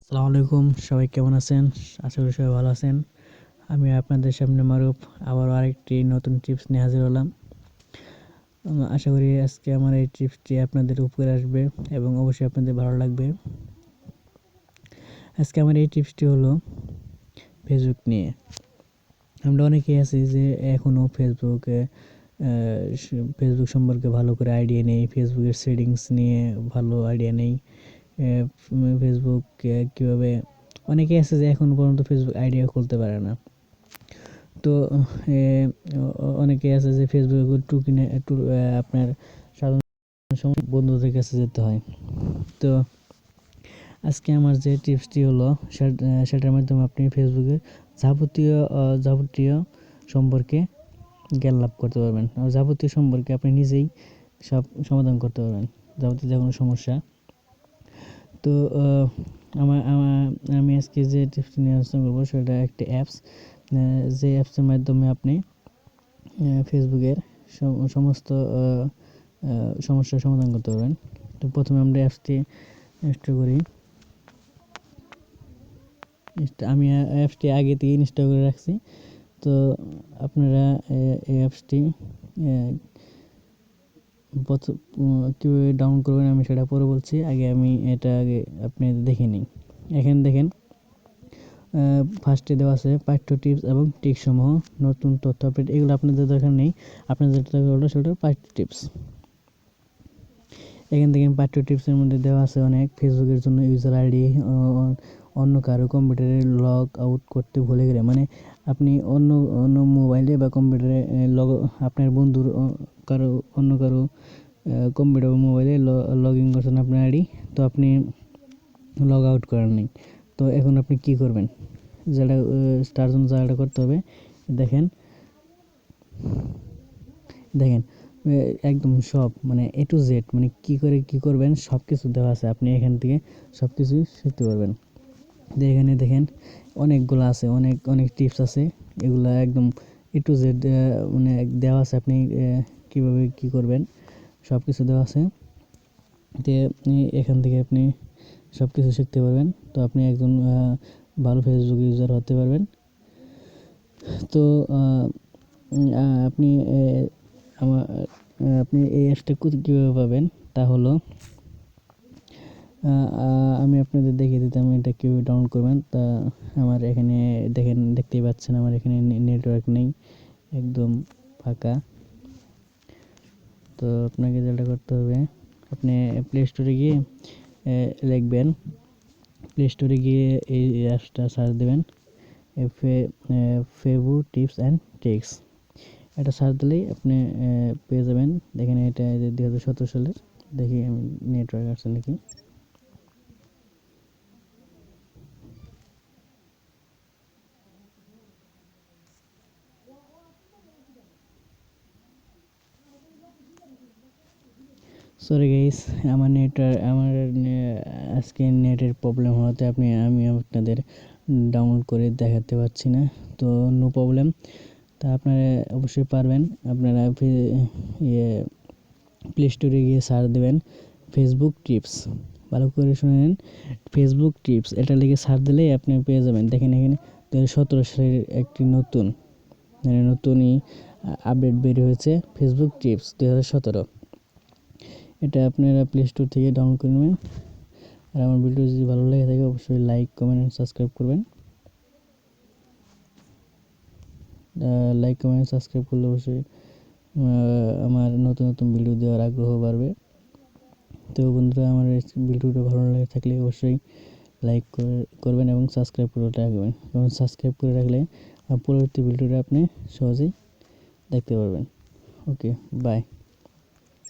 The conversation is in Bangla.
আসসালামু আলাইকুম, সবাই কেমন আছেন? আশা করি সবাই ভালো আছেন। আমি আপনাদের সামনে মারুফ আবারও আরেকটি নতুন টিপস নিয়ে হাজির হলাম। আশা করি আজকে আমার এই টিপসটি আপনাদের উপকারে আসবে এবং অবশ্যই আপনাদের ভালো লাগবে। আজকে আমার এই টিপসটি হলো ফেসবুক নিয়ে। আমরা অনেকেই আছি যে এখনও ফেসবুক সম্পর্কে ভালো করে আইডিয়া নেই, ফেসবুকের সেটিংস নিয়ে ভালো আইডিয়া নেই। ফেসবুক কীভাবে, অনেকেই আছে যে এখনও পর্যন্ত ফেসবুক আইডিয়া খুলতে পারে না। তো অনেকে আছে যে ফেসবুকে আপনার সাধারণ সময় বন্ধুদের কাছে যেতে হয়। তো আজকে আমার যে টিপসটি হলো সেটার মাধ্যমে আপনি ফেসবুকের যাবতীয় সম্পর্কে জ্ঞান লাভ করতে পারবেন। যাবতীয় সম্পর্কে আপনি নিজেই সব সমাধান করতে পারবেন, যাবতীয় যে কোনো সমস্যা। তো আমি আজকে যে টিপসটি নিয়ে আলোচনা করবো সেটা একটি অ্যাপস, যে অ্যাপসের মাধ্যমে আপনি ফেসবুকের সমস্ত সমস্যার সমাধান করতে পারবেন। তো প্রথমে আমরা অ্যাপসটি ইনস্টল করি। আমি অ্যাপসটি আগে থেকে ইনস্টল করে রাখছি। তো আপনারা এই অ্যাপসটি কীভাবে ডাউনলোড করবেন আমি সেটা পরে বলছি। আমি আপনি দেখে নিন। এখানে দেখেন ফার্স্টে দেওয়া আছে পাঠ্য টিপস এবং ট্রিকসমূহ, নতুন তথ্য আপডেট। এগুলো আপনাদের দরকার নেই, আপনাদের যেটা দরকার হলো সেটা পাঠ্য টিপস। এখান থেকে পাঠ্য টিপসের মধ্যে দেওয়া আছে অনেক। ফেসবুকের জন্য ইউজার আইডি অন্য কারো কম্পিউটারে লগ আউট করতে ভুলে গেলে, মানে আপনি অন্য মোবাইলে বা কম্পিউটারে আপনার বন্ধুর অন্য কারো কম্পিউটার বা মোবাইলে লগ ইন করছেন আপনার আইডি, তো আপনি লগ আউট করার নেই। তো এখন আপনি কি করবেন, তার জন্য যা করতে হবে দেখেন একদম সব, মানে A to Z, মানে কি করবেন সব কিছু দেওয়া আছে। আপনি এখান থেকে সব কিছুই শিখতে পারবেন। এখানে দেখেন অনেকগুলো আছে, অনেক টিপস আছে। এগুলা একদম A to Z মানে দেওয়া আছে। আপনি কীভাবে কী করবেন সব কিছু দেওয়া আছে। তো এখান থেকে আপনি সব কিছু শিখতে পারবেন। তো আপনি একজন ভালো ফেসবুক ইউজার হতে পারবেন। তো আপনি আপনি এই অ্যাপসটা কীভাবে পাবেন তা হলো, আমি আপনাদের দেখিয়ে দিতাম এটা কীভাবে ডাউনলোড করবেন। তা আমার এখানে দেখতেই পাচ্ছেন আমার এখানে নেটওয়ার্ক নেই, একদম ফাঁকা। তো আপনাকে যেটা করতে হবে, আপনি প্লে স্টোরে গিয়ে লিখবেন, প্লে স্টোরে গিয়ে এই অ্যাপসটা সার্চ দেবেন, ফেবু টিপস অ্যান্ড ট্রিক্স। এটা সার্চ দিলেই আপনি পেয়ে যাবেন। দেখেন এটা 2017 সালের। দেখি আমি নেটওয়ার্ক আসছে নাকি। সরি গাইস, আমার আজকে নেটের প্রবলেম হওয়াতে আমি আপনাদের ডাউনলোড করে দেখাতে পারছি না। তো নো প্রবলেম। তা আপনারা অবশ্যই পারবেন। আপনারা প্লে স্টোরে গিয়ে সার্চ দেবেন ফেসবুক টিপস। ভালো করে শুনে নিন, ফেসবুক টিপস এটা লিখে সার্চ দিলেই আপনি পেয়ে যাবেন। দেখেন এখানে 2017 সালের একটি নতুনই আপডেট বের হয়েছে, ফেসবুক টিপস 2017। এটা আপনারা প্লে স্টোর থেকে ডাউনলোড করে নেবেন। আর আমার ভিডিও যদি ভালো লাগে থাকে অবশ্যই লাইক, কমেন্ট এবং সাবস্ক্রাইব করবেন। লাইক, কমেন্ট, সাবস্ক্রাইব করলে অবশ্যই আমার নতুন ভিডিও দেওয়ার আগ্রহ বাড়বে। তো বন্ধুরা, আমার এই ভিডিওটা ভালো লাগে থাকলে অবশ্যই লাইক করবেন এবং সাবস্ক্রাইব করে রাখবেন। এবং সাবস্ক্রাইব করে রাখলে পরবর্তী ভিডিওটা আপনি সহজেই দেখতে পারবেন। ওকে, বাই।